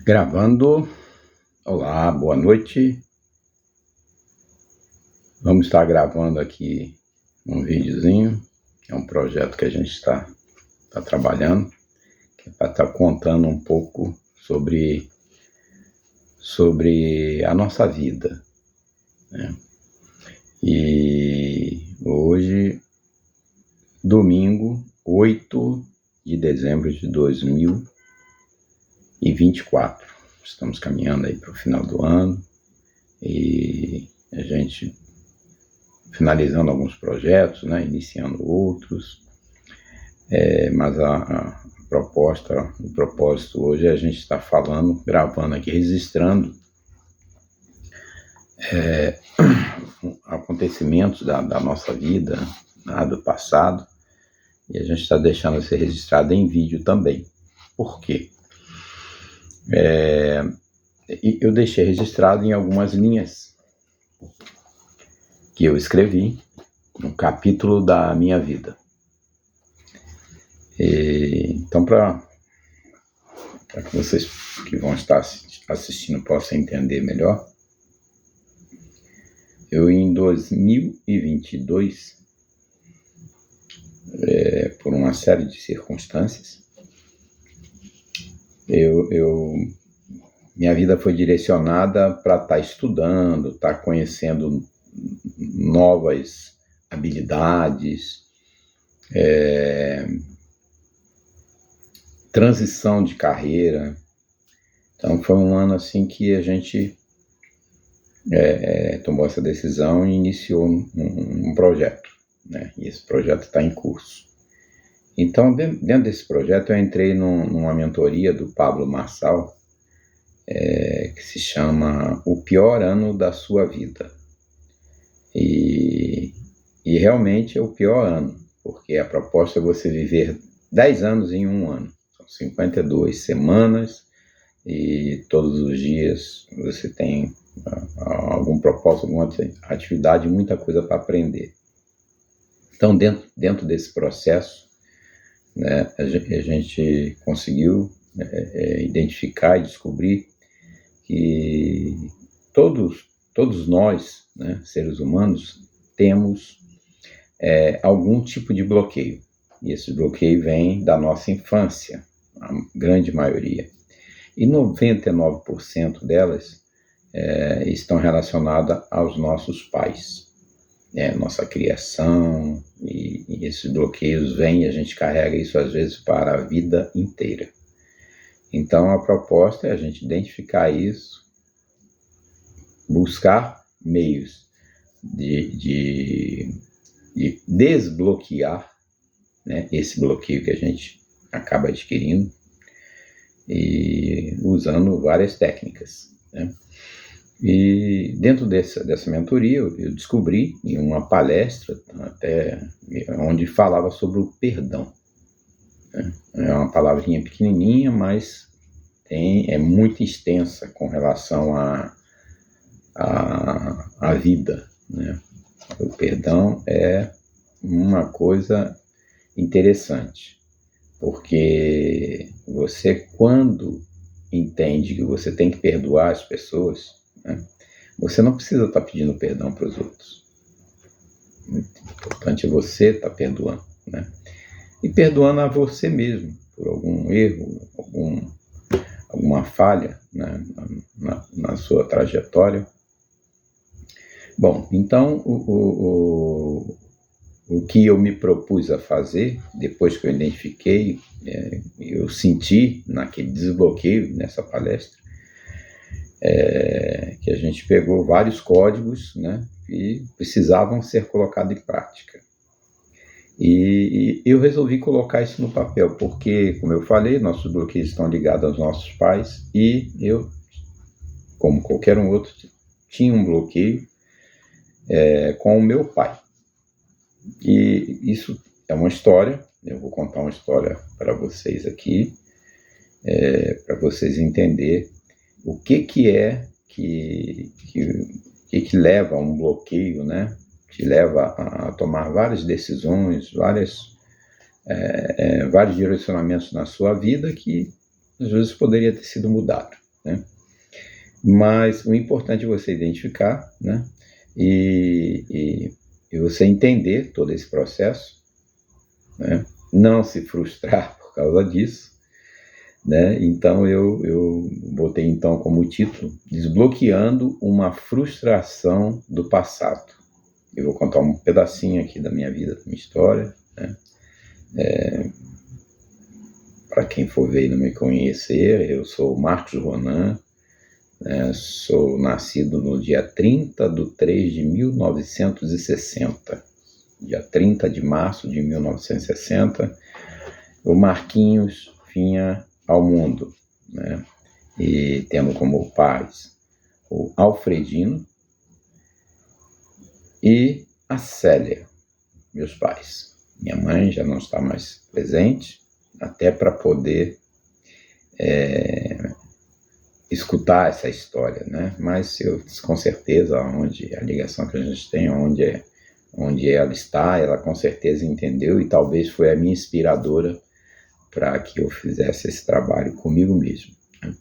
Gravando. Olá, boa noite. Vamos estar gravando aqui um videozinho. É um projeto que a gente está trabalhando, que é para estar contando um pouco sobre a nossa vida, né? E hoje, domingo, 8 de dezembro de 2024. Estamos caminhando aí para o final do ano e a gente finalizando alguns projetos, né, iniciando outros, mas o propósito hoje é a gente estar falando, gravando aqui, registrando acontecimentos da nossa vida, do passado, e a gente está deixando ser registrado em vídeo também. Por quê? Eu deixei registrado em algumas linhas que eu escrevi no capítulo da minha vida. Então, para que vocês que vão estar assistindo possam entender melhor, eu em 2022, por uma série de circunstâncias, minha vida foi direcionada para estar estudando, estar conhecendo novas habilidades, transição de carreira. Então foi um ano assim que a gente tomou essa decisão e iniciou um projeto, né? E esse projeto está em curso. Então, dentro desse projeto, eu entrei numa mentoria do Pablo Marçal, que se chama O Pior Ano da Sua Vida. E realmente é o pior ano, porque a proposta é você viver 10 anos em um ano. São 52 semanas e todos os dias você tem algum propósito, alguma atividade, muita coisa para aprender. Então, dentro desse processo, né, a gente conseguiu identificar e descobrir que todos nós, né, seres humanos, temos algum tipo de bloqueio. E esse bloqueio vem da nossa infância, a grande maioria. E 99% delas estão relacionadas aos nossos pais. Nossa criação, e esses bloqueios vêm e a gente carrega isso às vezes para a vida inteira. Então a proposta é a gente identificar isso, buscar meios de desbloquear, né, esse bloqueio que a gente acaba adquirindo, e usando várias técnicas, né? E dentro dessa mentoria eu descobri em uma palestra até onde falava sobre o perdão, né? É uma palavrinha pequenininha, mas é muito extensa com relação à vida, né? O perdão é uma coisa interessante, porque você, quando entende que você tem que perdoar as pessoas, né, você não precisa estar pedindo perdão para os outros. O importante é você estar perdoando, né? E perdoando a você mesmo por algum erro, alguma falha, né, na sua trajetória. Bom, então o que eu me propus a fazer, depois que eu identifiquei, eu senti naquele desbloqueio, nessa palestra, que a gente pegou vários códigos, né, que precisavam ser colocados em prática. E eu resolvi colocar isso no papel, porque, como eu falei, nossos bloqueios estão ligados aos nossos pais, e eu, como qualquer um outro, tinha um bloqueio com o meu pai. E isso é uma história, eu vou contar uma história para vocês aqui, para vocês entenderem o que leva a um bloqueio, né? Que leva a tomar várias decisões, vários direcionamentos na sua vida que às vezes poderia ter sido mudado, né? Mas o importante é você identificar, né? E você entender todo esse processo, né? Não se frustrar por causa disso, né? Então eu botei então como título Desbloqueando uma Frustração do Passado. Eu vou contar um pedacinho aqui da minha vida, da minha história, né? Para quem for ver e não me conhecer, eu sou o Marcos Ronan, sou nascido no dia 30 de 3 de 1960. Dia 30 de março de 1960, o Marquinhos vinha ao mundo, né? E tendo como pais o Alfredino e a Célia, meus pais. Minha mãe já não está mais presente, até para poder escutar essa história, né? Mas eu, com certeza, onde a ligação que a gente tem, onde ela está, ela com certeza entendeu e talvez foi a minha inspiradora para que eu fizesse esse trabalho comigo mesmo, né?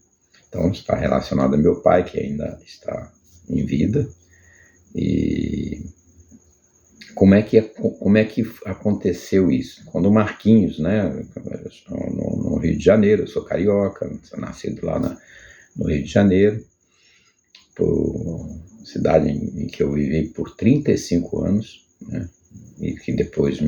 Então está relacionado a meu pai, que ainda está em vida. E como é que aconteceu isso? Quando o Marquinhos, né, no Rio de Janeiro, eu sou carioca, sou nascido lá no Rio de Janeiro, cidade em que eu vivi por 35 anos, né, e que depois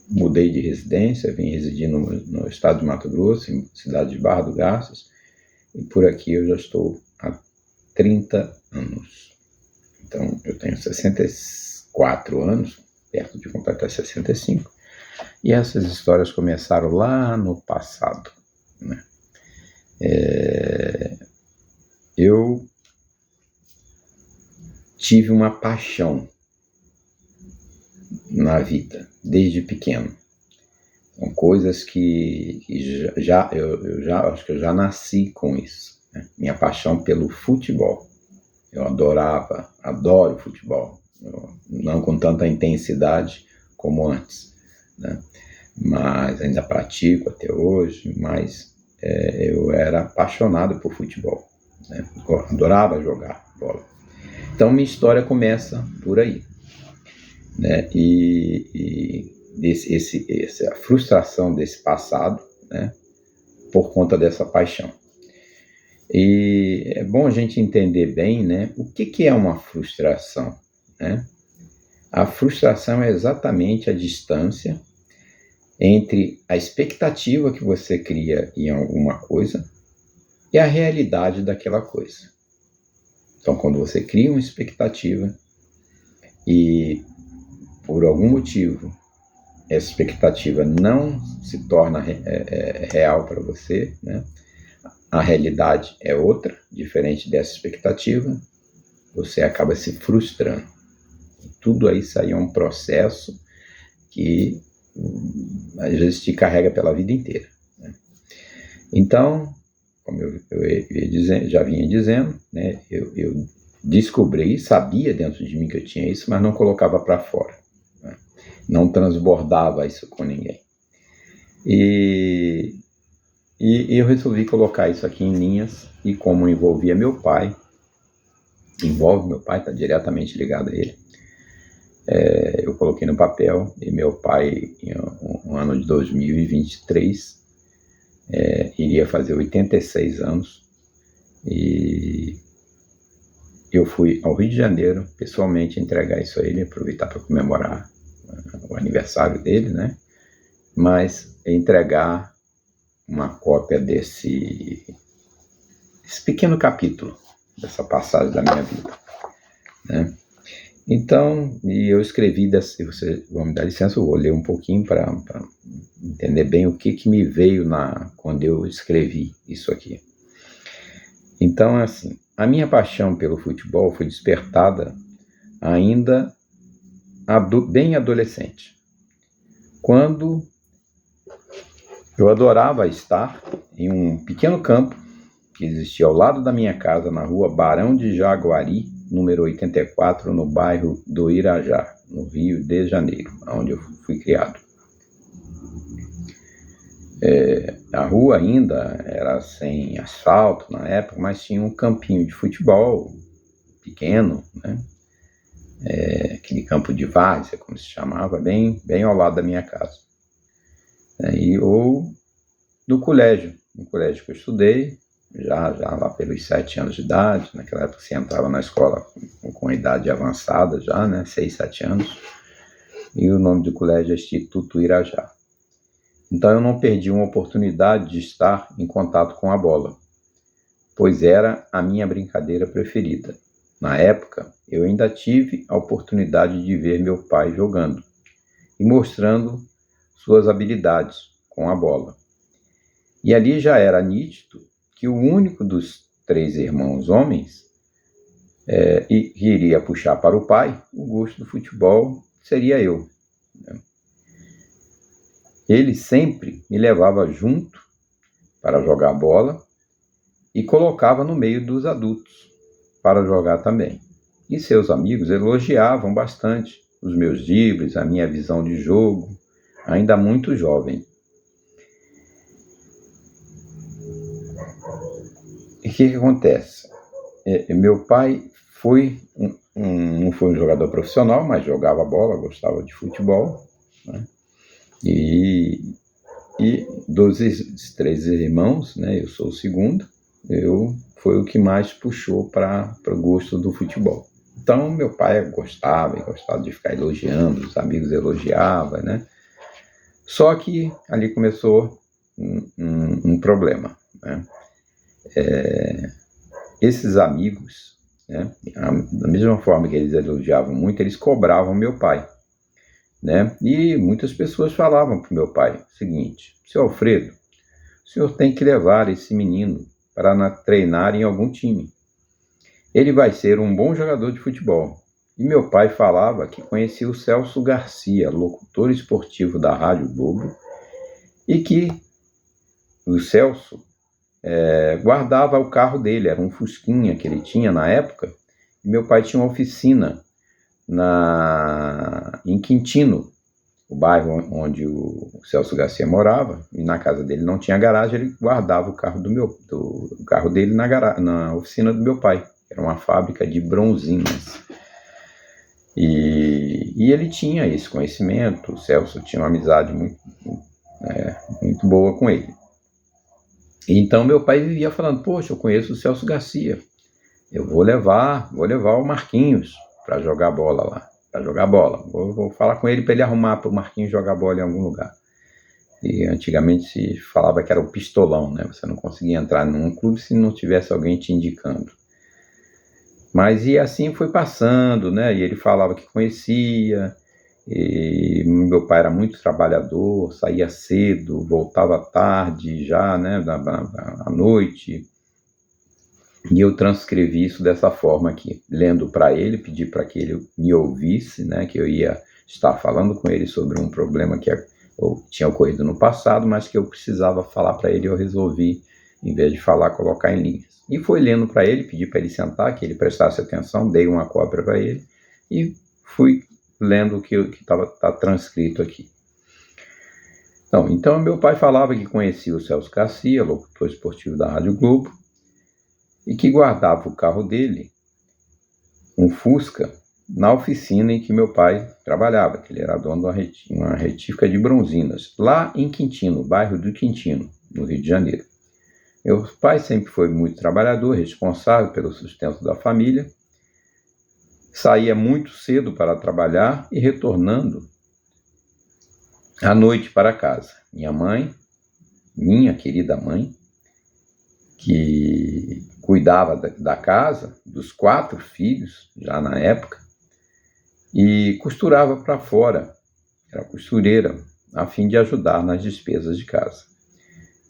mudei de residência, vim residir no estado de Mato Grosso, em cidade de Barra do Garças, e por aqui eu já estou há 30 anos. Então, eu tenho 64 anos, perto de completar 65, e essas histórias começaram lá no passado, né? Eu tive uma paixão na vida, desde pequeno. São coisas que eu acho que eu já nasci com isso, né? Minha paixão pelo futebol. Eu adoro futebol, não com tanta intensidade como antes, né? Mas ainda pratico até hoje, mas eu era apaixonado por futebol, né? Adorava jogar bola. Então minha história começa por aí, né? E a frustração desse passado, né? Por conta dessa paixão. E é bom a gente entender bem, né, o que é uma frustração, né? A frustração é exatamente a distância entre a expectativa que você cria em alguma coisa e a realidade daquela coisa. Então, quando você cria uma expectativa e, por algum motivo, essa expectativa não se torna real para você, né? A realidade é outra, diferente dessa expectativa, você acaba se frustrando. Tudo isso aí é um processo que às vezes te carrega pela vida inteira, né? Então, como eu já vinha dizendo, né, eu descobri, sabia dentro de mim que eu tinha isso, mas não colocava para fora, né? Não transbordava isso com ninguém. E eu resolvi colocar isso aqui em linhas, e como envolve meu pai, está diretamente ligado a ele, eu coloquei no papel, e meu pai, no ano de 2023, iria fazer 86 anos, e eu fui ao Rio de Janeiro, pessoalmente, entregar isso a ele, aproveitar para comemorar o aniversário dele, né? Mas entregar uma cópia desse pequeno capítulo, dessa passagem da minha vida, né? Então, e eu escrevi, se você vai me dar licença, eu vou ler um pouquinho para entender bem o que me veio quando eu escrevi isso aqui. Então, assim, a minha paixão pelo futebol foi despertada ainda bem adolescente, quando eu adorava estar em um pequeno campo que existia ao lado da minha casa, na rua Barão de Jaguari, número 84, no bairro do Irajá, no Rio de Janeiro, onde eu fui criado. A rua ainda era sem asfalto na época, mas tinha um campinho de futebol pequeno, né? Aquele campo de várzea, como se chamava, bem ao lado da minha casa. Ou do colégio, no colégio que eu estudei, já lá pelos 7 anos de idade. Naquela época você entrava na escola com idade avançada já, né? 6, 7 anos. E o nome do colégio é Instituto Irajá. Então eu não perdi uma oportunidade de estar em contato com a bola, pois era a minha brincadeira preferida. Na época, eu ainda tive a oportunidade de ver meu pai jogando e mostrando suas habilidades com a bola. E ali já era nítido que o único dos 3 irmãos homens que iria puxar para o pai o gosto do futebol seria eu. Ele sempre me levava junto para jogar bola e colocava no meio dos adultos para jogar também. E seus amigos elogiavam bastante os meus dribles, a minha visão de jogo, ainda muito jovem. E o que acontece? Meu pai não foi um jogador profissional, mas jogava bola, gostava de futebol, né? E dos 3 irmãos, né, eu sou o segundo, foi o que mais puxou para o gosto do futebol. Então meu pai gostava de ficar elogiando, os amigos elogiavam, né? Só que ali começou um problema, né? Esses amigos, né, da mesma forma que eles elogiavam muito, eles cobravam meu pai, né? E muitas pessoas falavam para o meu pai o seguinte: seu Alfredo, o senhor tem que levar esse menino para treinar em algum time. Ele vai ser um bom jogador de futebol. E meu pai falava que conhecia o Celso Garcia, locutor esportivo da Rádio Globo, e que o Celso guardava o carro dele, era um Fusquinha que ele tinha na época, e meu pai tinha uma oficina em Quintino, o bairro onde o Celso Garcia morava, e na casa dele não tinha garagem, ele guardava o carro o carro dele na oficina do meu pai. Era uma fábrica de bronzinas. E ele tinha esse conhecimento, o Celso tinha uma amizade muito boa com ele. Então meu pai vivia falando: poxa, eu conheço o Celso Garcia, eu vou levar o Marquinhos para jogar bola lá, vou falar com ele para ele arrumar para o Marquinhos jogar bola em algum lugar. E antigamente se falava que era o pistolão, né? Você não conseguia entrar num clube se não tivesse alguém te indicando. Mas e assim foi passando, né? E ele falava que conhecia, e meu pai era muito trabalhador, saía cedo, voltava tarde já, né? À noite. E eu transcrevi isso dessa forma aqui, lendo para ele, pedi para que ele me ouvisse, né? Que eu ia estar falando com ele sobre um problema que tinha ocorrido no passado, mas que eu precisava falar para ele, eu resolvi, em vez de falar, colocar em linhas. E fui lendo para ele, pedi para ele sentar, que ele prestasse atenção, dei uma cópia para ele e fui lendo o que tá transcrito aqui. Então meu pai falava que conhecia o Celso Garcia, locutor esportivo da Rádio Globo, e que guardava o carro dele, um Fusca, na oficina em que meu pai trabalhava, que ele era dono de uma retífica de bronzinas, lá em Quintino, bairro do Quintino, no Rio de Janeiro. Meu pai sempre foi muito trabalhador, responsável pelo sustento da família, saía muito cedo para trabalhar e retornando à noite para casa. Minha querida mãe, que cuidava da casa, dos 4 filhos, já na época, e costurava para fora, era costureira, a fim de ajudar nas despesas de casa.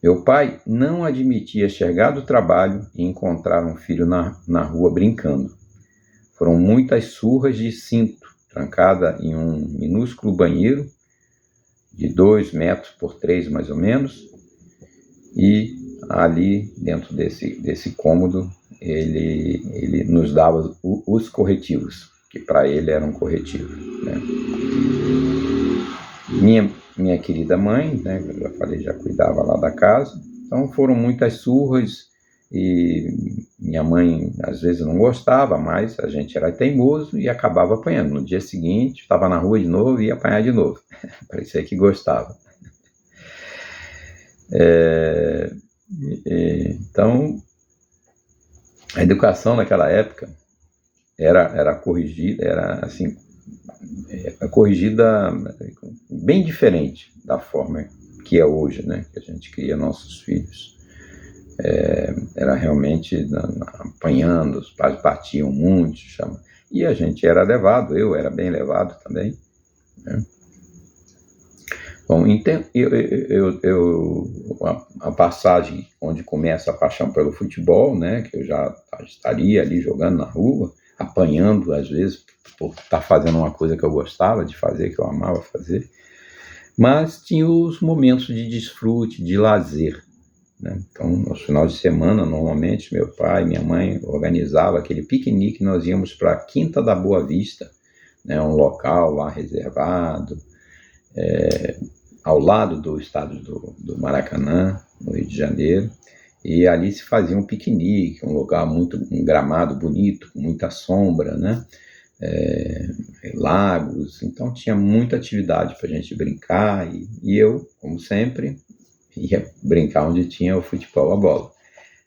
Meu pai não admitia chegar do trabalho e encontrar um filho na rua brincando. Foram muitas surras de cinto, trancada em um minúsculo banheiro, de 2 metros por 3 mais ou menos, e ali dentro desse cômodo ele nos dava os corretivos, que para ele eram corretivos, né? Minha querida mãe, né, eu já falei, já cuidava lá da casa. Então foram muitas surras e minha mãe às vezes não gostava, mas a gente era teimoso e acabava apanhando. No dia seguinte, estava na rua de novo e ia apanhar de novo. Parecia que gostava. Então, a educação naquela época era corrigida bem diferente da forma que é hoje, né? Que a gente cria nossos filhos. Era realmente apanhando, os pais batiam muito, e a gente era levado, eu era bem levado também, né? Bom, a passagem onde começa a paixão pelo futebol, né, que eu já estaria ali jogando na rua, apanhando às vezes por estar fazendo uma coisa que eu gostava de fazer, que eu amava fazer, mas tinha os momentos de desfrute, de lazer, né? Então, nos finais de semana, normalmente, meu pai e minha mãe organizavam aquele piquenique, nós íamos para a Quinta da Boa Vista, né, um local lá reservado, ao lado do estádio do Maracanã, no Rio de Janeiro, e ali se fazia um piquenique, um gramado bonito, com muita sombra, né? Lagos, então tinha muita atividade para a gente brincar, e eu, como sempre, ia brincar onde tinha o futebol, a bola.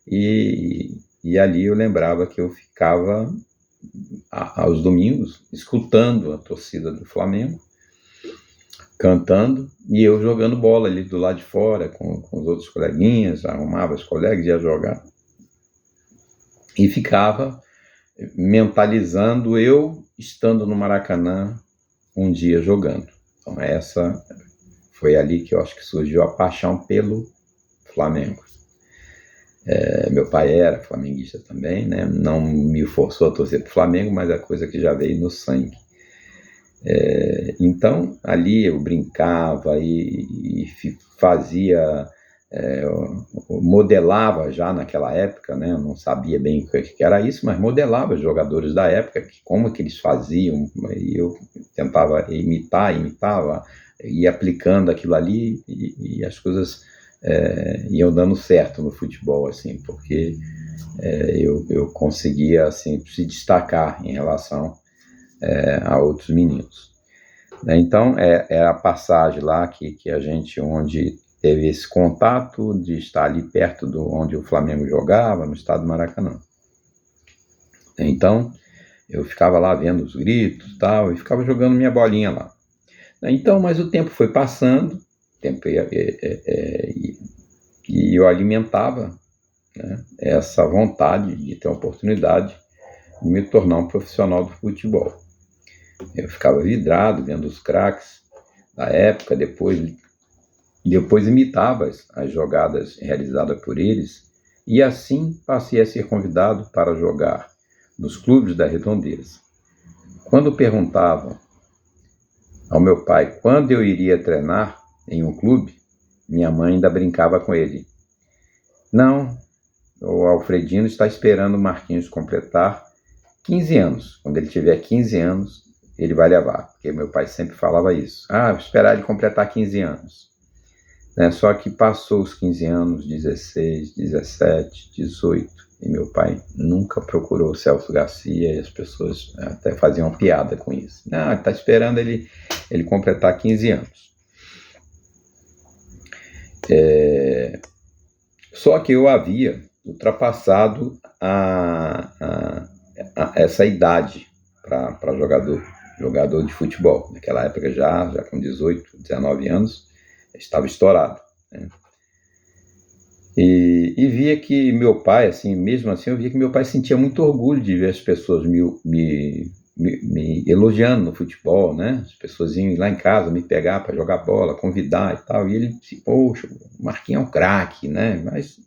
E ali eu lembrava que eu ficava aos domingos escutando a torcida do Flamengo, cantando, e eu jogando bola ali do lado de fora com os outros coleguinhas, arrumava os colegas, ia jogar, e ficava mentalizando eu estando no Maracanã um dia jogando. Então essa foi ali que eu acho que surgiu a paixão pelo Flamengo. Meu pai era flamenguista também, né? Não me forçou a torcer para o Flamengo, mas é coisa que já veio no sangue. Então ali eu brincava e fazia, modelava já naquela época, né? Eu não sabia bem o que era isso, mas modelava os jogadores da época, como que eles faziam, e eu tentava imitava, ia aplicando aquilo ali, e as coisas iam dando certo no futebol, assim, porque eu conseguia assim, se destacar em relação a outros meninos. Então, é a passagem lá que a gente, onde teve esse contato de estar ali perto onde o Flamengo jogava, no estado do Maracanã. Então, eu ficava lá vendo os gritos e tal, e ficava jogando minha bolinha lá. Então, mas o tempo foi passando, e eu alimentava, né, essa vontade de ter a oportunidade de me tornar um profissional do futebol. Eu ficava vidrado vendo os craques da época, depois imitava as jogadas realizadas por eles, e assim passei a ser convidado para jogar nos clubes da Redondeza. Quando perguntavam ao meu pai quando eu iria treinar em um clube, minha mãe ainda brincava com ele. Não, o Alfredino está esperando o Marquinhos completar 15 anos. Quando ele tiver 15 anos, ele vai levar, porque meu pai sempre falava isso. Vou esperar ele completar 15 anos. Só que passou os 15 anos, 16, 17, 18, e meu pai nunca procurou o Celso Garcia, e as pessoas até faziam piada com isso. Ele está esperando ele completar 15 anos. Só que eu havia ultrapassado essa idade para jogador de futebol. Naquela época, já com 18, 19 anos, estava estourado, né? E via que meu pai, assim, mesmo assim, eu via que meu pai sentia muito orgulho de ver as pessoas me elogiando no futebol, né? As pessoas iam lá em casa me pegar para jogar bola, convidar e tal, e ele disse, poxa, o Marquinhos é um craque, né? Mas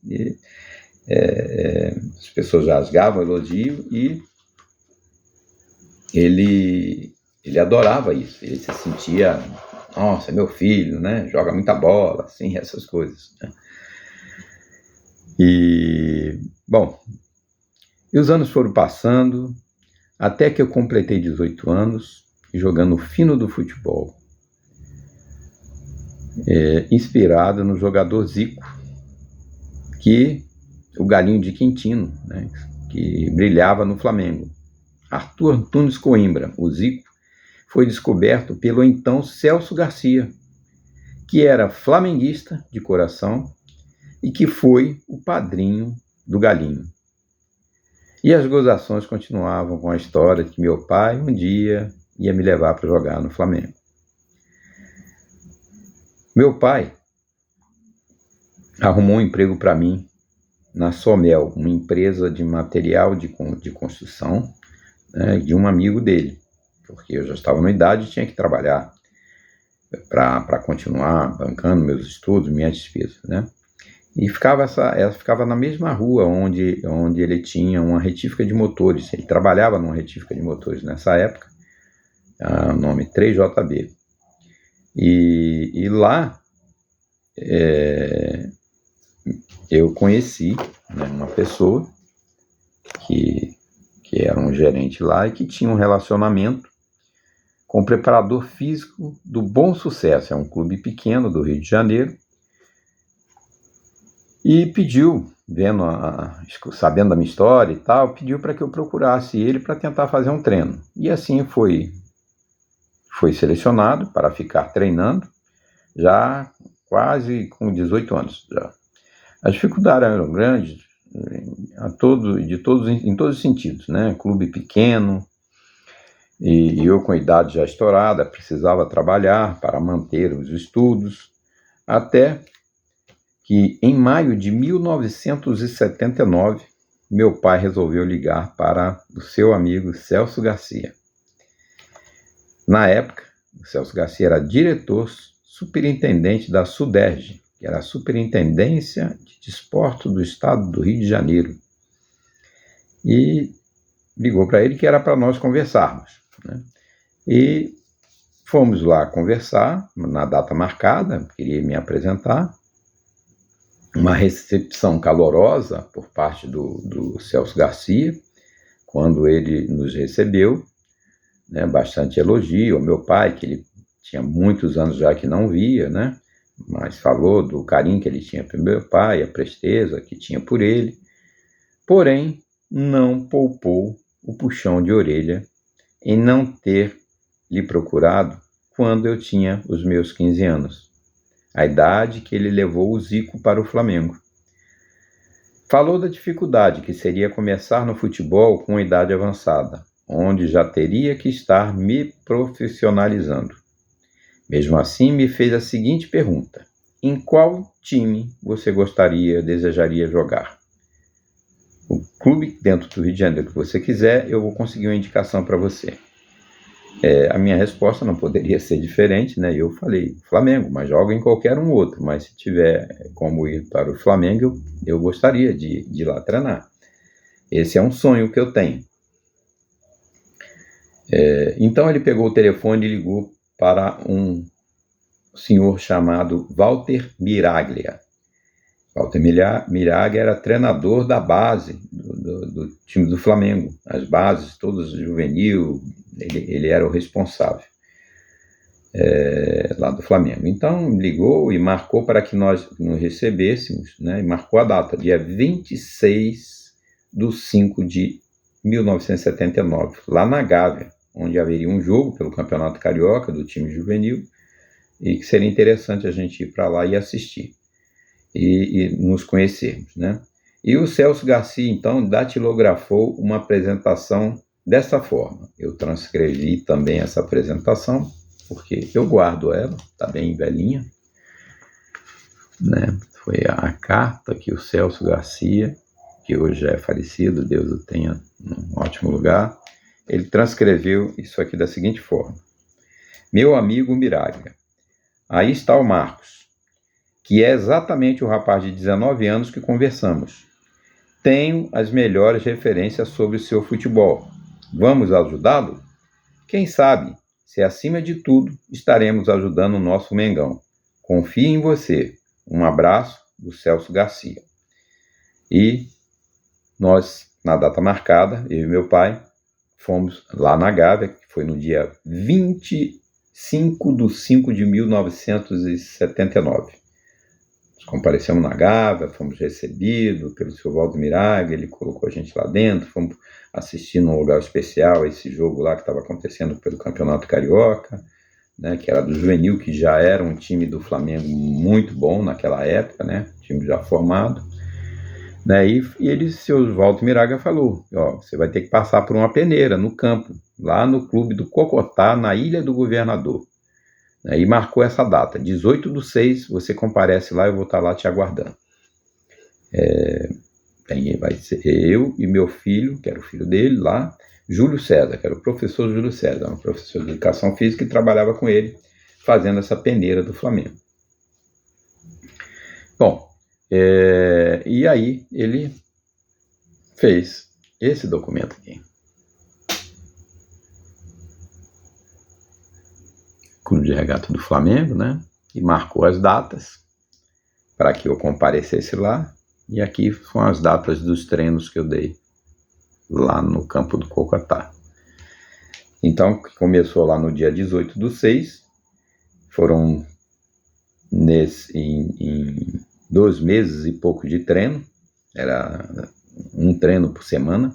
as pessoas rasgavam o elogio, e ele adorava isso, ele se sentia, nossa, meu filho, né? Joga muita bola, assim, essas coisas, né? E os anos foram passando, até que eu completei 18 anos, jogando o fino do futebol, inspirado no jogador Zico, que o Galinho de Quintino, né, que brilhava no Flamengo. Arthur Antunes Coimbra, o Zico, foi descoberto pelo então Celso Garcia, que era flamenguista de coração e que foi o padrinho do Galinho. E as gozações continuavam com a história de que meu pai um dia ia me levar para jogar no Flamengo. Meu pai arrumou um emprego para mim na Somel, uma empresa de material de construção, né, de um amigo dele, porque eu já estava na idade e tinha que trabalhar para continuar bancando meus estudos, minhas despesas, né? E ela ficava na mesma rua onde ele tinha uma retífica de motores. Ele trabalhava numa retífica de motores nessa época, nome 3JB. E lá eu conheci, né, uma pessoa que era um gerente lá e que tinha um relacionamento com o preparador físico do Bom Sucesso, é um clube pequeno do Rio de Janeiro, e pediu, sabendo da minha história e tal, pediu para que eu procurasse ele para tentar fazer um treino. E assim foi selecionado para ficar treinando, já quase com 18 anos. Já. As dificuldades eram grandes em todos os sentidos, né? Clube pequeno, e eu com a idade já estourada, precisava trabalhar para manter os estudos, até que em maio de 1979, meu pai resolveu ligar para o seu amigo Celso Garcia. Na época, o Celso Garcia era diretor superintendente da SUDERJ, que era a Superintendência de Desporto do Estado do Rio de Janeiro. E ligou para ele que era para nós conversarmos, né? E fomos lá conversar, na data marcada, queria me apresentar. Uma recepção calorosa por parte do Celso Garcia, quando ele nos recebeu, né, bastante elogio ao meu pai, que ele tinha muitos anos já que não via, né, mas falou do carinho que ele tinha pelo meu pai, a presteza que tinha por ele, porém não poupou o puxão de orelha em não ter lhe procurado quando eu tinha os meus 15 anos. A idade que ele levou o Zico para o Flamengo. Falou da dificuldade que seria começar no futebol com idade avançada, onde já teria que estar me profissionalizando. Mesmo assim, me fez a seguinte pergunta: em qual time você desejaria jogar? O clube dentro do Rio de Janeiro que você quiser, eu vou conseguir uma indicação para você. A minha resposta não poderia ser diferente, né? Eu falei Flamengo, mas jogo em qualquer um outro. Mas se tiver como ir para o Flamengo, eu gostaria de ir lá treinar. Esse é um sonho que eu tenho. Então ele pegou o telefone e ligou para um senhor chamado Walter Miraglia. Walter Miraglia era treinador da base do time do Flamengo. As bases, todas juvenil, ele era o responsável lá do Flamengo. Então ligou e marcou para que nós nos recebêssemos, né, e marcou a data, dia 26/5/1979, lá na Gávea, onde haveria um jogo pelo Campeonato Carioca do time juvenil e que seria interessante a gente ir para lá e assistir e nos conhecermos, né? E o Celso Garcia, então, datilografou uma apresentação dessa forma. Eu transcrevi também essa apresentação, porque eu guardo ela, está bem velhinha, né? Foi a carta que o Celso Garcia, que hoje já é falecido, Deus o tenha num ótimo lugar, ele transcreveu isso aqui da seguinte forma: meu amigo Miraglia, aí está o Marcos, que é exatamente o rapaz de 19 anos que conversamos. Tenho as melhores referências sobre o seu futebol. Vamos ajudá-lo? Quem sabe, se acima de tudo, estaremos ajudando o nosso Mengão. Confio em você. Um abraço do Celso Garcia. E nós, na data marcada, eu e meu pai, fomos lá na Gávea, que foi no dia 25/5/1979. comparecemos na Gávea, fomos recebidos pelo seu Waldo Miraga, ele colocou a gente lá dentro, fomos assistir num lugar especial esse jogo lá que estava acontecendo pelo Campeonato Carioca, né, que era do Juvenil, que já era um time do Flamengo muito bom naquela época, né, time já formado, né, e ele, seu Waldo Miraga falou, você vai ter que passar por uma peneira no campo, lá no clube do Cocotá, na Ilha do Governador. E marcou essa data, 18/6, você comparece lá, eu vou estar lá te aguardando. Vai ser eu e meu filho, que era o filho dele lá, Júlio César, que era o professor Júlio César, um professor de educação física que trabalhava com ele, fazendo essa peneira do Flamengo. Bom, e aí ele fez esse documento aqui. Clube de Regata do Flamengo, né? E marcou as datas para que eu comparecesse lá. E aqui são as datas dos treinos que eu dei lá no campo do Cocotá. Então, começou lá no dia 18/6, foram em 2 meses e pouco de treino, era um treino por semana,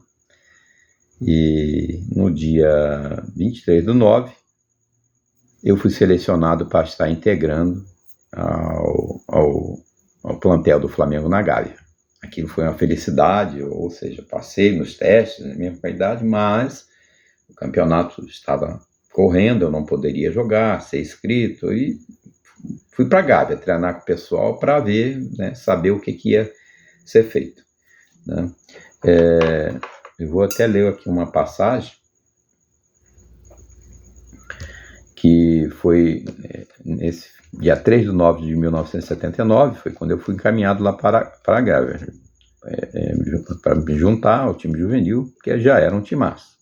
e no dia 23/9, eu fui selecionado para estar integrando ao plantel do Flamengo na Gávea. Aquilo foi uma felicidade, ou seja, passei nos testes, na minha qualidade, mas o campeonato estava correndo, eu não poderia jogar, ser inscrito, e fui para a Gávea treinar com o pessoal para ver, né, saber o que ia ser feito, né? Eu vou até ler aqui uma passagem que foi nesse dia 3/9/1979, foi quando eu fui encaminhado lá para a Gávea, para me juntar ao time juvenil, que já era um timaço.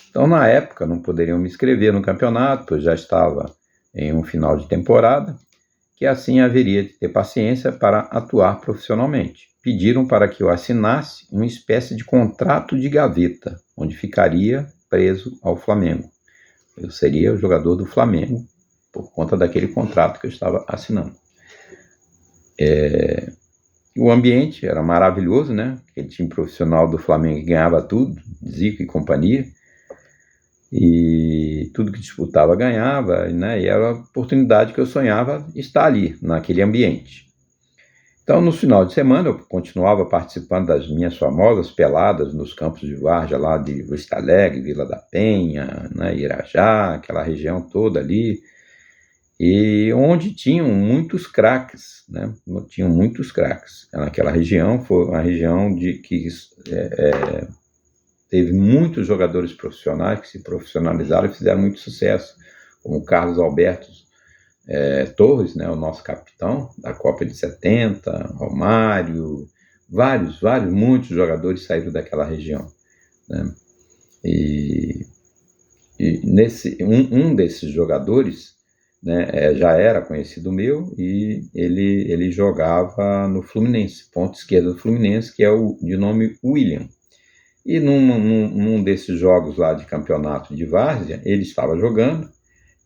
Então, na época, não poderiam me inscrever no campeonato, pois já estava em um final de temporada, que assim haveria de ter paciência para atuar profissionalmente. Pediram para que eu assinasse uma espécie de contrato de gaveta, onde ficaria preso ao Flamengo. Eu seria o jogador do Flamengo por conta daquele contrato que eu estava assinando. O ambiente era maravilhoso, né? Aquele time profissional do Flamengo ganhava tudo, Zico e companhia, e tudo que disputava ganhava, né? E era a oportunidade que eu sonhava estar ali, naquele ambiente. Então, no final de semana, eu continuava participando das minhas famosas peladas nos campos de várzea lá de Vista Alegre, Vila da Penha, né, Irajá, aquela região toda ali, e onde tinham muitos craques, né? Tinham muitos craques. Naquela região foi uma região que teve muitos jogadores profissionais que se profissionalizaram e fizeram muito sucesso, como o Carlos Alberto Torres, né, o nosso capitão da Copa de 70, Romário, muitos jogadores saíram daquela região, né? E um desses jogadores, né, já era conhecido meu, e ele jogava no Fluminense, ponta esquerda do Fluminense, que é o de nome William. E num desses jogos lá de campeonato de várzea, ele estava jogando,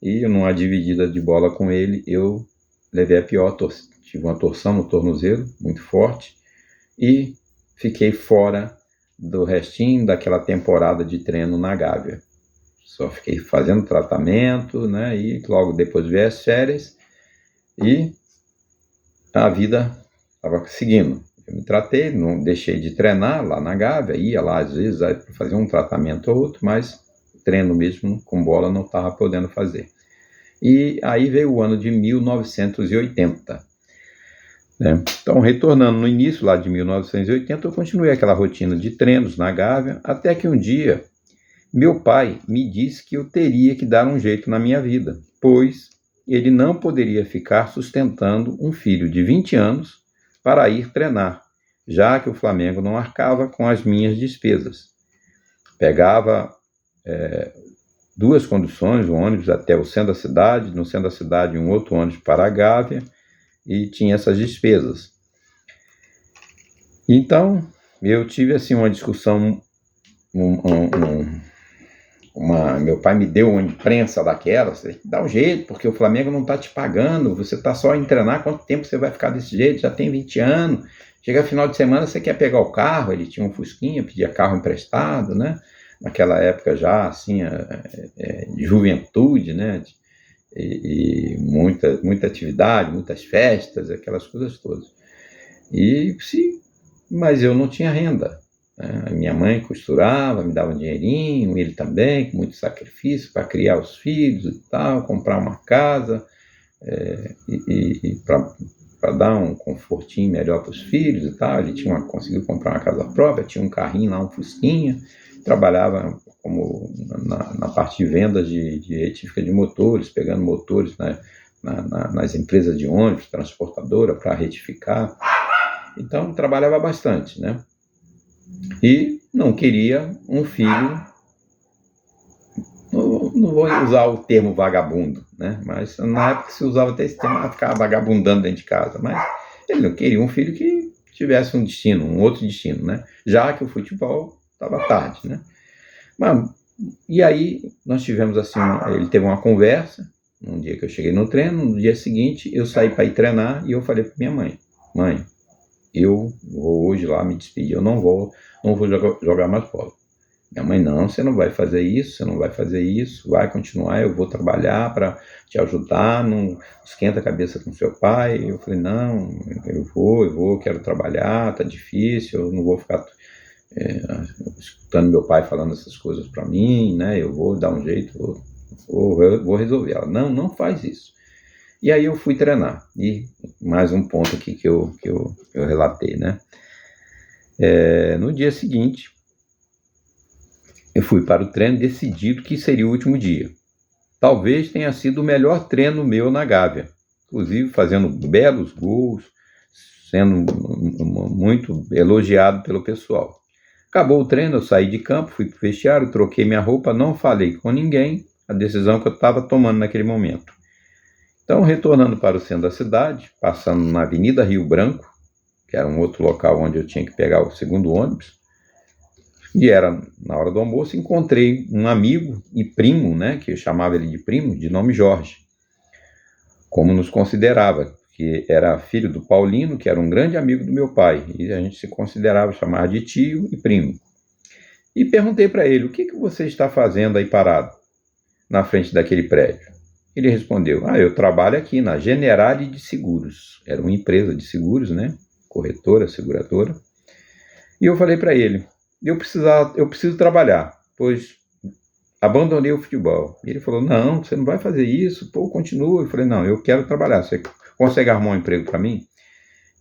e numa dividida de bola com ele, eu levei a pior, tive uma torção no tornozelo muito forte, e fiquei fora do restinho daquela temporada de treino na Gávea. Só fiquei fazendo tratamento, né, e logo depois veio as férias, e a vida estava seguindo. Eu me tratei, não deixei de treinar lá na Gávea, ia lá às vezes para fazer um tratamento ou outro, mas treino mesmo com bola não estava podendo fazer. E aí veio o ano de 1980. Né? Então, retornando no início lá de 1980, eu continuei aquela rotina de treinos na Gávea, até que um dia meu pai me disse que eu teria que dar um jeito na minha vida, pois ele não poderia ficar sustentando um filho de 20 anos para ir treinar, já que o Flamengo não arcava com as minhas despesas. Pegava 2 conduções, um ônibus até o centro da cidade, no centro da cidade um outro ônibus para a Gávea, e tinha essas despesas. Então, eu tive assim uma discussão, meu pai me deu uma imprensa daquela, você tem que dar um jeito, porque o Flamengo não está te pagando, você está só em treinar, quanto tempo você vai ficar desse jeito? Já tem 20 anos, chega final de semana, você quer pegar o carro, ele tinha um Fusquinha, pedia carro emprestado, né? Naquela época já, assim, juventude, né? E muita atividade, muitas festas, aquelas coisas todas. Mas eu não tinha renda. A minha mãe costurava, me dava um dinheirinho, ele também, com muito sacrifício para criar os filhos e tal, comprar uma casa, para dar um confortinho melhor para os filhos e tal. Ele conseguiu comprar uma casa própria, tinha um carrinho lá, um Fusquinha, trabalhava como na parte de vendas de retífica de motores, pegando motores nas empresas de ônibus, transportadora, para retificar. Então, trabalhava bastante, né? E não queria um filho, não vou usar o termo vagabundo, né? Mas na época se usava até esse termo, ficar vagabundando dentro de casa, mas ele não queria um filho que tivesse um destino, um outro destino, né? Já que o futebol estava tarde, né? E aí nós tivemos assim, ele teve uma conversa, um dia que eu cheguei no treino, no dia seguinte eu saí para ir treinar e eu falei para minha mãe, eu vou hoje lá me despedir, eu não vou jogar mais bola. Minha mãe, não, você não vai fazer isso, vai continuar, eu vou trabalhar para te ajudar, não esquenta a cabeça com seu pai. Eu falei, não, eu vou, quero trabalhar, tá difícil, eu não vou ficar escutando meu pai falando essas coisas para mim, né? Eu vou dar um jeito, vou resolver. Ela, não faz isso. E aí eu fui treinar. E mais um ponto aqui que eu relatei, né? No dia seguinte, eu fui para o treino decidido que seria o último dia. Talvez tenha sido o melhor treino meu na Gávea. Inclusive fazendo belos gols, sendo muito elogiado pelo pessoal. Acabou o treino, eu saí de campo, fui para o vestiário, troquei minha roupa, não falei com ninguém a decisão que eu estava tomando naquele momento. Então, retornando para o centro da cidade, passando na Avenida Rio Branco, que era um outro local onde eu tinha que pegar o segundo ônibus, e era na hora do almoço, encontrei um amigo e primo, né, que eu chamava ele de primo, de nome Jorge, como nos considerava, que era filho do Paulino, que era um grande amigo do meu pai, e a gente se considerava, chamar de tio e primo. E perguntei para ele, o que você está fazendo aí parado, na frente daquele prédio? Ele respondeu, eu trabalho aqui na Generali de Seguros, era uma empresa de seguros, né, corretora, seguradora, e eu falei para ele, eu preciso trabalhar, pois abandonei o futebol. E ele falou, não, você não vai fazer isso, continua. Eu falei, não, eu quero trabalhar, você consegue arrumar um emprego para mim?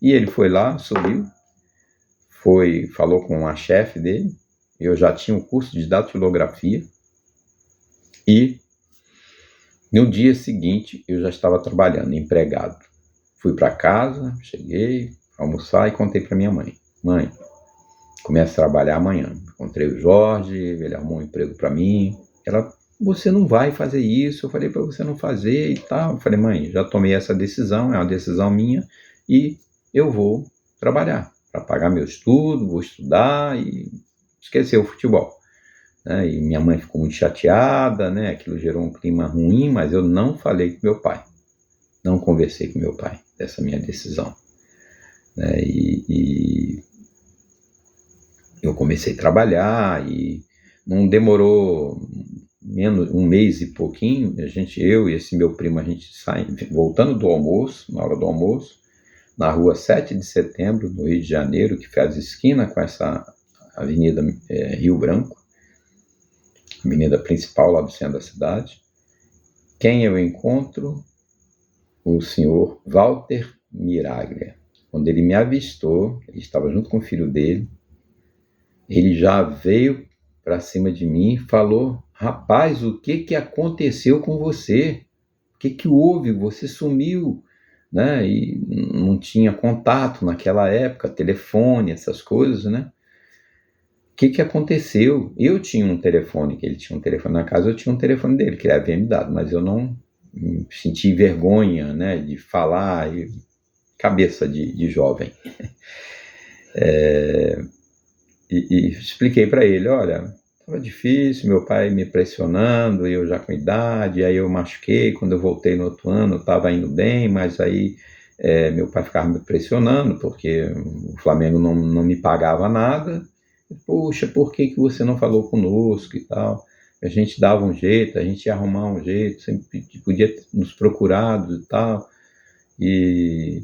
E ele foi lá, subiu, falou com a chefe dele, eu já tinha um curso de datilografia, e no dia seguinte eu já estava trabalhando, empregado. Fui para casa, cheguei, almoçar e contei para minha mãe, começo a trabalhar amanhã. Encontrei o Jorge, ele arrumou um emprego para mim. Ela, você não vai fazer isso, eu falei para você não fazer e tal. Eu falei, mãe, já tomei essa decisão, é uma decisão minha e eu vou trabalhar para pagar meu estudo, vou estudar e esquecer o futebol. Né? E minha mãe ficou muito chateada, né? Aquilo gerou um clima ruim, mas eu não falei com meu pai, não conversei com meu pai dessa minha decisão. Né? E eu comecei a trabalhar e não demorou menos um mês e pouquinho, eu e esse meu primo, a gente sai, voltando do almoço, na hora do almoço, na rua 7 de Setembro, no Rio de Janeiro, que faz esquina com essa avenida Rio Branco, avenida principal lá do centro da cidade. Quem eu encontro? O senhor Walter Miraglia. Quando ele me avistou, ele estava junto com o filho dele, ele já veio para cima de mim e falou, rapaz, o que aconteceu com você? O que houve? Você sumiu, né? E não tinha contato naquela época, telefone, essas coisas, né? O que aconteceu? Eu tinha um telefone, que ele tinha um telefone na casa, eu tinha um telefone dele, que ele havia me dado, mas eu não senti vergonha, né, de falar, cabeça de jovem. E expliquei para ele, olha, estava difícil, meu pai me pressionando, e eu já com idade, aí eu machuquei, quando eu voltei no outro ano eu estava indo bem, mas aí meu pai ficava me pressionando, porque o Flamengo não me pagava nada. Poxa, por que você não falou conosco e tal? A gente dava um jeito, a gente ia arrumar um jeito, sempre podia ter nos procurado e tal. E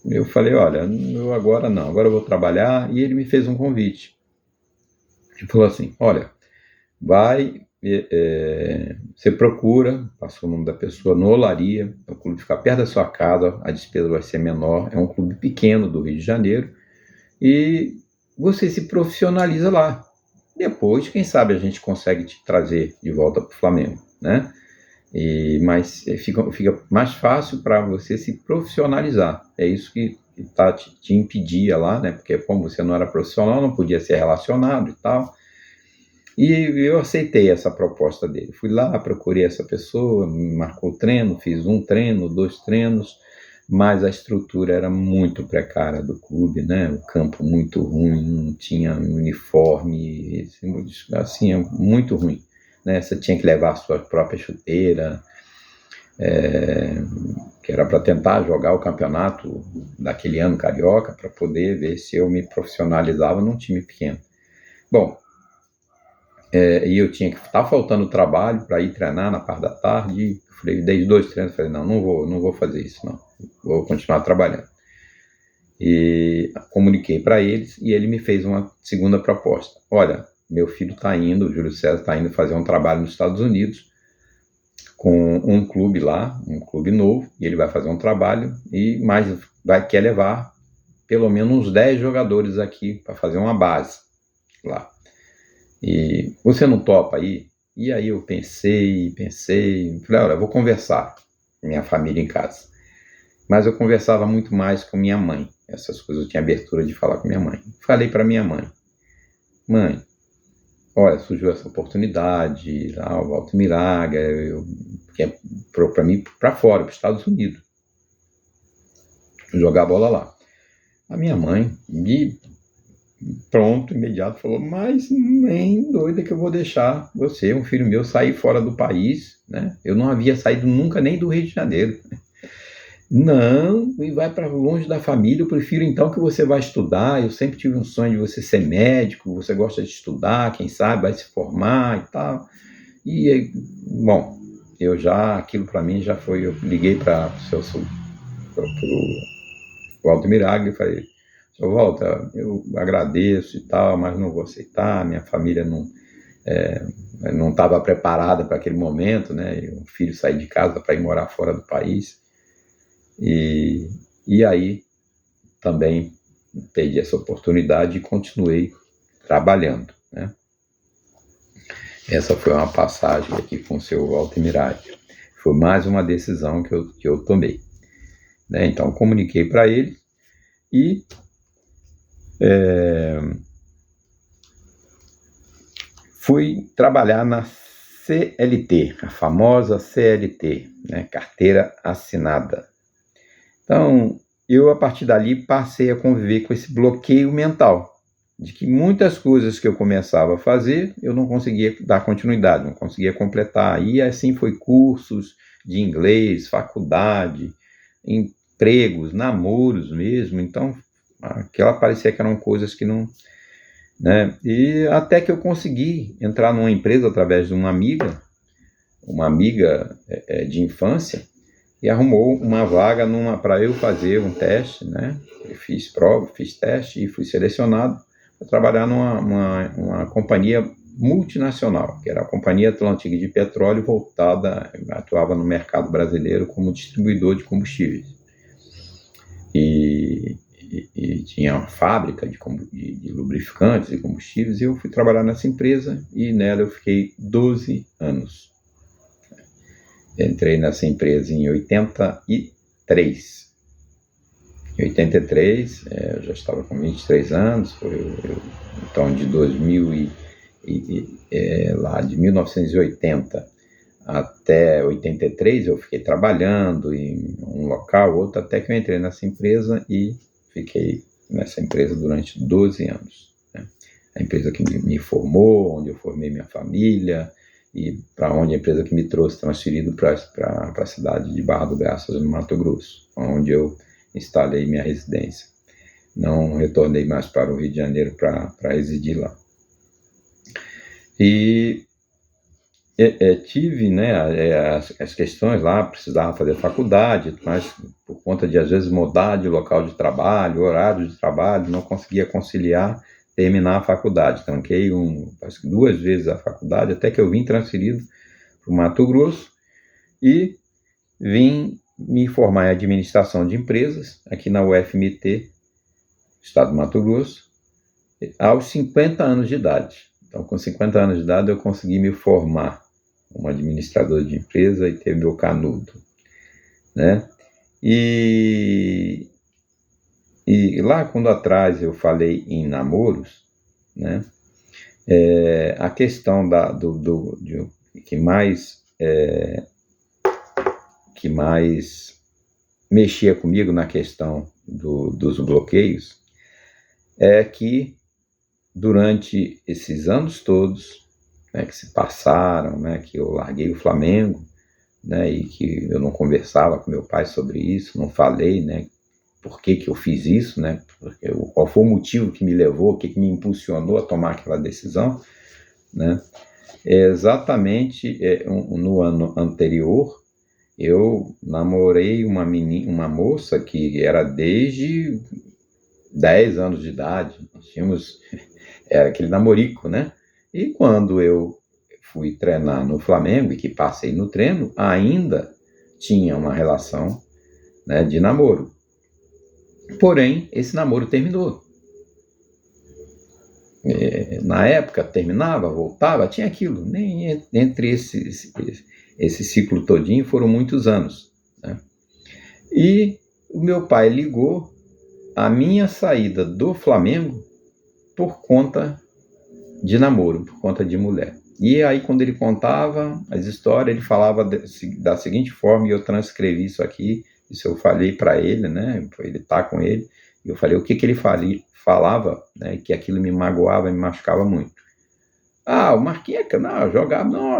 eu falei, olha, eu agora não, agora eu vou trabalhar. E ele me fez um convite. Ele falou assim, olha, vai, você procura, passou o nome da pessoa, no Olaria, o clube fica perto da sua casa, a despesa vai ser menor, é um clube pequeno do Rio de Janeiro, e você se profissionaliza lá. Depois, quem sabe a gente consegue te trazer de volta para o Flamengo, né? Mas fica mais fácil para você se profissionalizar. É isso que te impedia lá, né? Porque como você não era profissional, não podia ser relacionado e tal. E eu aceitei essa proposta dele. Fui lá, procurei essa pessoa, marcou o treino, fiz um treino, 2 treinos, mas a estrutura era muito precária do clube, né? O campo muito ruim, não tinha uniforme, assim, muito ruim, né? Você tinha que levar a sua própria chuteira, que era para tentar jogar o campeonato daquele ano carioca, para poder ver se eu me profissionalizava num time pequeno. Bom, e eu tinha que estar faltando trabalho para ir treinar na parte da tarde. Falei, dei 2 treinos, falei, não vou fazer isso, não. Vou continuar trabalhando. E comuniquei para eles e ele me fez uma segunda proposta. Olha, meu filho está indo, o Júlio César está indo fazer um trabalho nos Estados Unidos com um clube lá, um clube novo, e ele vai fazer um trabalho quer levar pelo menos uns 10 jogadores aqui para fazer uma base lá. E você não topa aí? E aí eu pensei, falei, olha, eu vou conversar com minha família em casa. Mas eu conversava muito mais com minha mãe. Essas coisas eu tinha abertura de falar com minha mãe. Falei para minha mãe, olha, surgiu essa oportunidade, lá, o Walter Miraga, que é para mim, para fora, para os Estados Unidos, jogar bola lá. A minha mãe imediato, falou, mas nem doida que eu vou deixar você, um filho meu, sair fora do país, né? Eu não havia saído nunca nem do Rio de Janeiro. Não, e vai para longe da família, eu prefiro então que você vá estudar, eu sempre tive um sonho de você ser médico, você gosta de estudar, quem sabe vai se formar e tal. E, bom, aquilo para mim já foi, eu liguei para o Walter Miraga e falei, seu Walter, eu agradeço e tal, mas não vou aceitar, minha família não estava preparada para aquele momento, né? E um filho sair de casa para ir morar fora do país. E aí também perdi essa oportunidade e continuei trabalhando, né? Essa foi uma passagem aqui com o seu Walter Miraga. Foi mais uma decisão que eu tomei, né? Então comuniquei para ele e fui trabalhar na CLT, a famosa CLT, né? Carteira assinada. Então, eu a partir dali passei a conviver com esse bloqueio mental, de que muitas coisas que eu começava a fazer, eu não conseguia dar continuidade, não conseguia completar. E assim foi cursos de inglês, faculdade, empregos, namoros mesmo. Então, aquela parecia que eram coisas que não... né? E até que eu consegui entrar numa empresa através de uma amiga de infância, e arrumou uma vaga para eu fazer um teste, né? Eu fiz prova, fiz teste e fui selecionado para trabalhar numa companhia multinacional, que era a Companhia Atlântica de Petróleo, atuava no mercado brasileiro como distribuidor de combustíveis. E tinha uma fábrica de lubrificantes e combustíveis, e eu fui trabalhar nessa empresa, e nela eu fiquei 12 anos. Entrei nessa empresa em 83. Em 83, eu já estava com 23 anos, então de 2000 de 1980 até 83 eu fiquei trabalhando em um local, outro, até que eu entrei nessa empresa e fiquei nessa empresa durante 12 anos. Né? a empresa que me formou, onde eu formei minha família, e para onde a empresa que me trouxe, transferido para a cidade de Barra do Garças, no Mato Grosso, onde eu instalei minha residência. Não retornei mais para o Rio de Janeiro para residir lá. E tive, né, as questões lá, precisava fazer faculdade, mas por conta de, às vezes, mudar de local de trabalho, horário de trabalho, não conseguia conciliar, terminar a faculdade. Tranquei acho que 2 vezes a faculdade, até que eu vim transferido para o Mato Grosso e vim me formar em administração de empresas, aqui na UFMT, Estado do Mato Grosso, aos 50 anos de idade. Então, com 50 anos de idade, eu consegui me formar como administrador de empresa e ter meu canudo, né? E lá, quando atrás eu falei em namoros, né? A questão que mais mexia comigo na questão dos bloqueios é que durante esses anos todos, né, que se passaram, né, que eu larguei o Flamengo, né, e que eu não conversava com meu pai sobre isso, não falei, né, por que eu fiz isso, né, qual foi o motivo que me levou, o que me impulsionou a tomar aquela decisão, né. Exatamente no ano anterior, eu namorei uma moça que era desde 10 anos de idade, nós tínhamos aquele namorico, né? E quando eu fui treinar no Flamengo e que passei no treino, ainda tinha uma relação, né, de namoro. Porém, esse namoro terminou. Na época, terminava, voltava, tinha aquilo. Nem entre esse ciclo todinho foram muitos anos, né? E o meu pai ligou a minha saída do Flamengo por conta de namoro, por conta de mulher. E aí, quando ele contava as histórias, ele falava da seguinte forma, e eu transcrevi isso aqui, isso eu falei para ele, né? Ele tá com ele, e eu falei o que ele falava, né? Que aquilo me magoava, me machucava muito. O Marquinhos,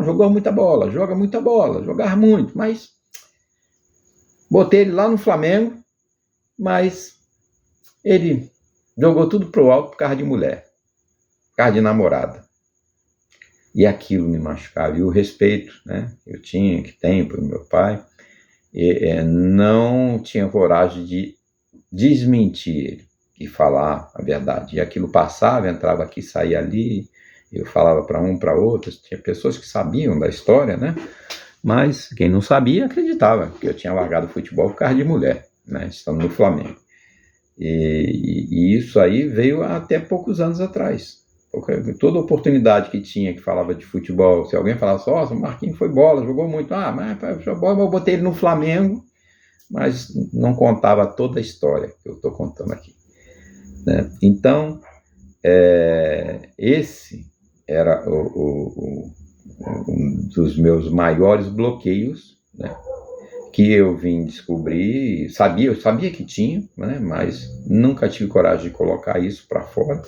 jogou muita bola, jogava muito, mas botei ele lá no Flamengo, mas ele jogou tudo pro alto por causa de mulher, por causa de namorada. E aquilo me machucava. E o respeito, né, eu tenho pelo meu pai, não tinha coragem de desmentir ele e falar a verdade. E aquilo passava, entrava aqui, saía ali, eu falava para um, para outro. Tinha pessoas que sabiam da história, né? Mas quem não sabia acreditava que eu tinha largado o futebol por causa de mulher, né, estando no Flamengo. E isso aí veio até poucos anos atrás. Toda oportunidade que tinha, que falava de futebol, se alguém falasse, o Marquinhos foi bola, jogou muito, mas eu botei ele no Flamengo, mas não contava toda a história que eu estou contando aqui, né? Então, esse era um dos meus maiores bloqueios, né, que eu vim descobrir, eu sabia que tinha, né, mas nunca tive coragem de colocar isso para fora,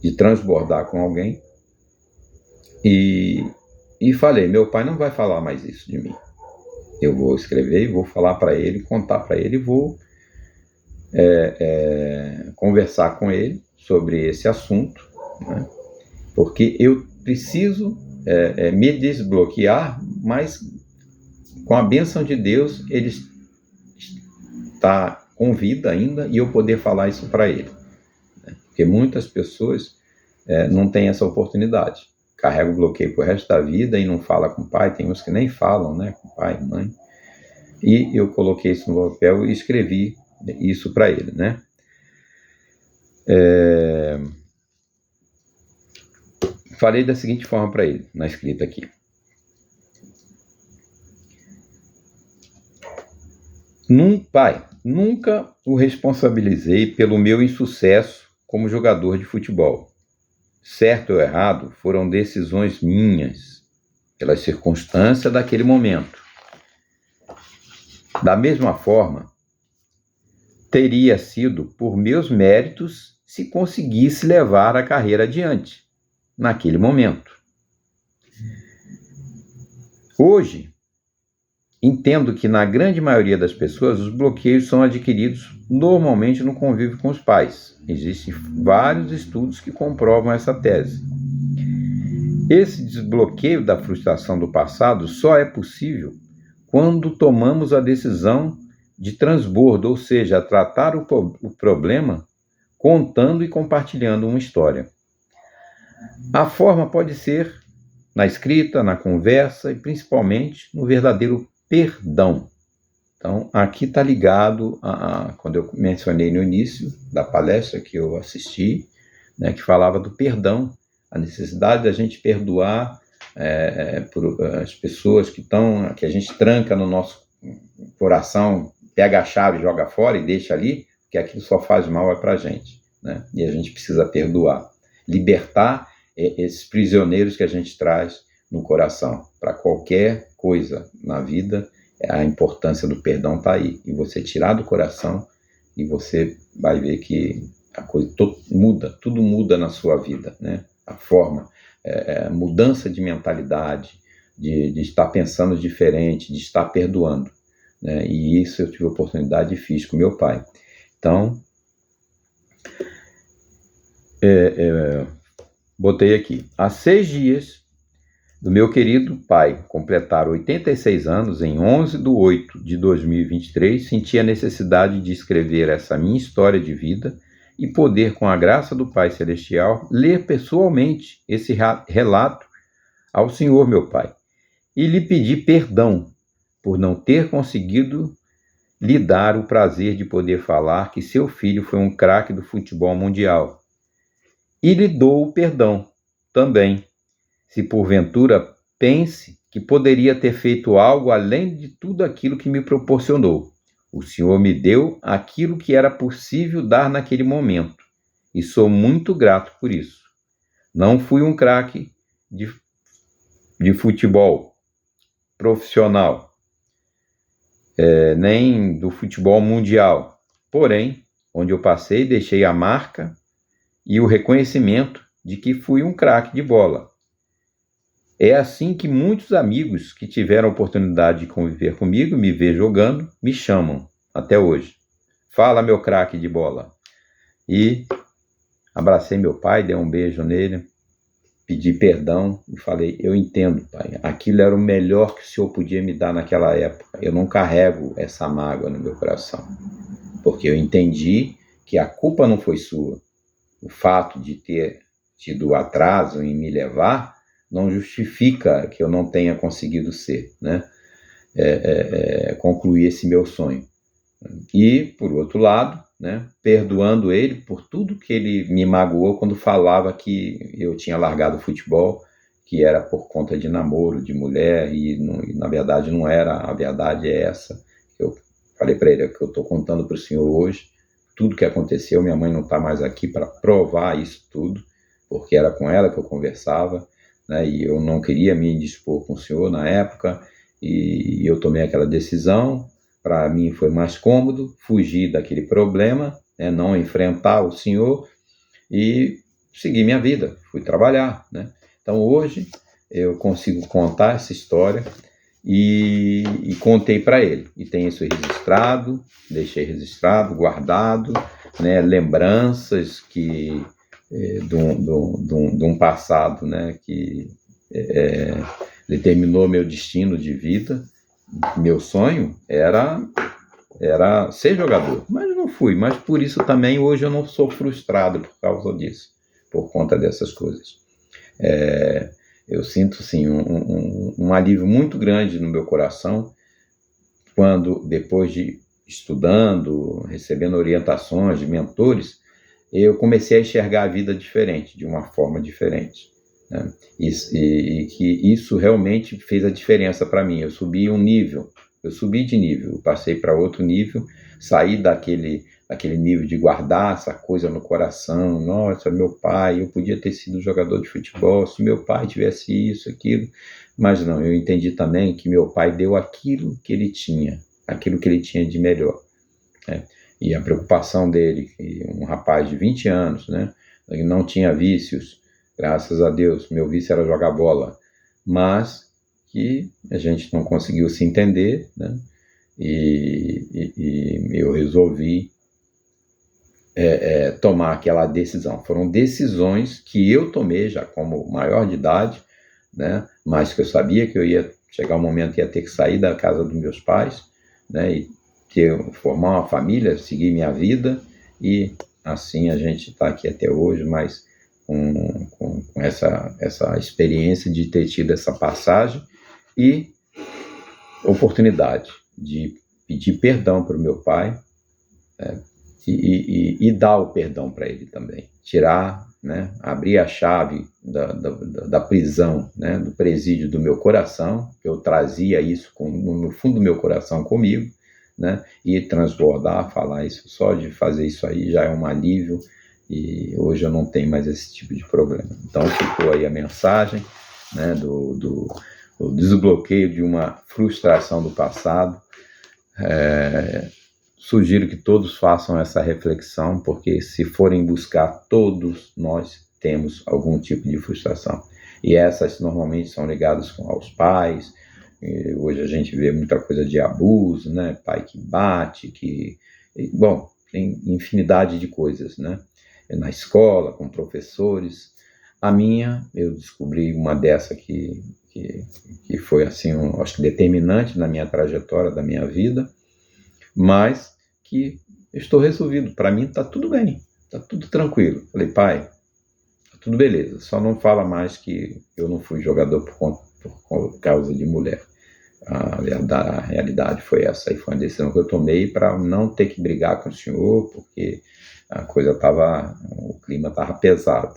de transbordar com alguém, e falei, meu pai não vai falar mais isso de mim, eu vou escrever e vou falar para ele, contar para ele, vou conversar com ele sobre esse assunto, né, porque eu preciso me desbloquear, mas com a bênção de Deus, ele está com vida ainda e eu poder falar isso para ele, né? Porque muitas pessoas não têm essa oportunidade, carregam o bloqueio pro resto da vida e não fala com o pai, tem uns que nem falam, né, com o pai e mãe, e eu coloquei isso no papel e escrevi isso para ele, né. Falei da seguinte forma para ele, na escrita aqui. Pai, nunca o responsabilizei pelo meu insucesso como jogador de futebol. Certo ou errado, foram decisões minhas, pelas circunstâncias daquele momento. Da mesma forma, teria sido por meus méritos se conseguisse levar a carreira adiante, naquele momento. Hoje, entendo que na grande maioria das pessoas os bloqueios são adquiridos normalmente no convívio com os pais. Existem vários estudos que comprovam essa tese. Esse desbloqueio da frustração do passado só é possível quando tomamos a decisão de transbordo, ou seja, tratar o problema contando e compartilhando uma história. A forma pode ser na escrita, na conversa e principalmente no verdadeiro perdão. Então, aqui está ligado a quando eu mencionei no início da palestra que eu assisti, né, que falava do perdão, a necessidade da gente perdoar por as pessoas que a gente tranca no nosso coração, pega a chave, joga fora e deixa ali, porque aquilo só faz mal para a gente, né? E a gente precisa perdoar, libertar esses prisioneiros que a gente traz no coração. Para qualquer coisa na vida, a importância do perdão está aí. E você tirar do coração e você vai ver que a coisa tudo muda na sua vida, né? A forma, mudança de mentalidade, de estar pensando diferente, de estar perdoando, né? E isso eu tive a oportunidade e fiz com meu pai. Então, botei aqui, há 6 dias do meu querido pai completar 86 anos, em 11/8/2023, senti a necessidade de escrever essa minha história de vida e poder, com a graça do Pai Celestial, ler pessoalmente esse relato ao Senhor, meu Pai, e lhe pedir perdão por não ter conseguido lhe dar o prazer de poder falar que seu filho foi um craque do futebol mundial. E lhe dou o perdão também, se porventura pense que poderia ter feito algo além de tudo aquilo que me proporcionou. O Senhor me deu aquilo que era possível dar naquele momento, e sou muito grato por isso. Não fui um craque de futebol profissional, nem do futebol mundial. Porém, onde eu passei, deixei a marca e o reconhecimento de que fui um craque de bola. É assim que muitos amigos que tiveram a oportunidade de conviver comigo, me ver jogando, me chamam até hoje. Fala, meu craque de bola. E abracei meu pai, dei um beijo nele, pedi perdão e falei, eu entendo, pai, aquilo era o melhor que o senhor podia me dar naquela época. Eu não carrego essa mágoa no meu coração, porque eu entendi que a culpa não foi sua. O fato de ter tido atraso em me levar não justifica que eu não tenha conseguido ser, né? Concluir esse meu sonho. E, por outro lado, né, perdoando ele por tudo que ele me magoou quando falava que eu tinha largado o futebol, que era por conta de namoro, de mulher, e na verdade não era, a verdade é essa. Eu falei para ele, que eu estou contando para o senhor hoje, tudo que aconteceu, minha mãe não está mais aqui para provar isso tudo, porque era com ela que eu conversava, né, e eu não queria me indispor com o senhor na época, e eu tomei aquela decisão. Para mim foi mais cômodo fugir daquele problema, né, não enfrentar o senhor e seguir minha vida, fui trabalhar, né? Então hoje eu consigo contar essa história e contei para ele, e tem isso registrado, deixei registrado, guardado, né, lembranças que de um passado, né, que determinou meu destino de vida. Meu sonho era ser jogador, mas não fui. Mas por isso também hoje eu não sou frustrado por causa disso, por conta dessas coisas. Eu sinto sim um alívio muito grande no meu coração quando, depois de estudando, recebendo orientações de mentores, eu comecei a enxergar a vida diferente, de uma forma diferente, né? E que isso realmente fez a diferença para mim. Eu subi de nível, passei para outro nível, saí daquele nível de guardar essa coisa no coração. Nossa, meu pai, eu podia ter sido jogador de futebol, se meu pai tivesse isso, aquilo, mas não, eu entendi também que meu pai deu aquilo que ele tinha de melhor, né? E a preocupação dele, que um rapaz de 20 anos, né, ele não tinha vícios, graças a Deus, meu vício era jogar bola, mas que a gente não conseguiu se entender, né, e eu resolvi tomar aquela decisão. Foram decisões que eu tomei já como maior de idade, né, mas que eu sabia que eu ia chegar um momento que ia ter que sair da casa dos meus pais, né, e formar uma família, seguir minha vida, e assim a gente está aqui até hoje, mas com essa experiência de ter tido essa passagem e oportunidade de pedir perdão para o meu pai, e dar o perdão para ele também, tirar, né, abrir a chave da prisão, né, do presídio do meu coração, que eu trazia isso no fundo do meu coração comigo, né, e transbordar, falar isso, só de fazer isso aí já é um alívio, e hoje eu não tenho mais esse tipo de problema. Então ficou aí a mensagem, né, do desbloqueio de uma frustração do passado. Sugiro que todos façam essa reflexão, porque se forem buscar, todos nós temos algum tipo de frustração. E essas normalmente são ligadas aos pais. Hoje a gente vê muita coisa de abuso, né? Pai que bate, bom, tem infinidade de coisas, né? Na escola, com professores. A minha, eu descobri uma dessa que foi assim, acho que determinante na minha trajetória, da minha vida, mas que estou resolvido. Para mim está tudo bem, está tudo tranquilo. Falei, pai, tá tudo beleza, só não fala mais que eu não fui jogador por causa de mulher. A realidade foi essa, e foi uma decisão que eu tomei para não ter que brigar com o senhor, porque a coisa o clima estava pesado,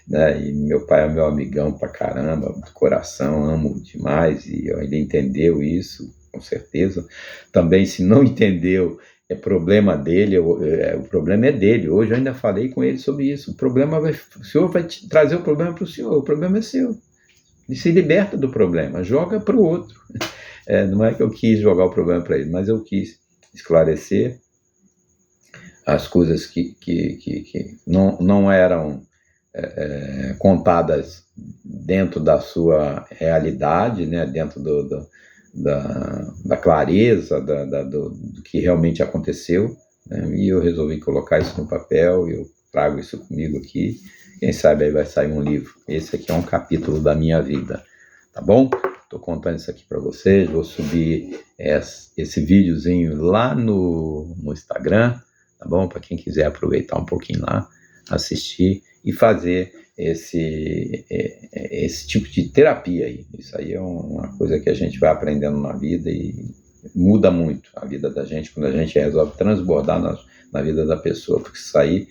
né? E meu pai é meu amigão pra caramba, do coração, amo demais, e ele entendeu isso, com certeza. Também, se não entendeu, é problema dele, o problema é dele. Hoje eu ainda falei com ele sobre isso. O senhor vai trazer o problema para o senhor, o problema é seu. E se liberta do problema, joga para o outro. Não é que eu quis jogar o problema para ele, mas eu quis esclarecer as coisas que não eram contadas dentro da sua realidade, né? Dentro da clareza do que realmente aconteceu, né? E eu resolvi colocar isso no papel, e eu trago isso comigo aqui. Quem sabe aí vai sair um livro. Esse aqui é um capítulo da minha vida, tá bom? Estou contando isso aqui para vocês. Vou subir esse videozinho lá no Instagram, tá bom? Para quem quiser aproveitar um pouquinho lá, assistir e fazer esse tipo de terapia aí. Isso aí é uma coisa que a gente vai aprendendo na vida e muda muito a vida da gente quando a gente resolve transbordar na vida da pessoa, porque isso aí,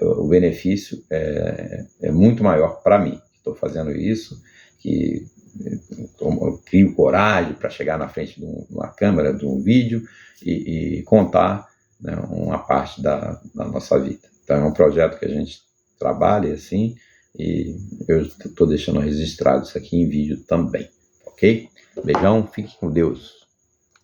o benefício é muito maior para mim. Estou fazendo isso, que eu crio coragem para chegar na frente de uma câmera, de um vídeo e contar, né, uma parte da nossa vida. Então é um projeto que a gente trabalha assim, e eu estou deixando registrado isso aqui em vídeo também, ok? Beijão, fique com Deus.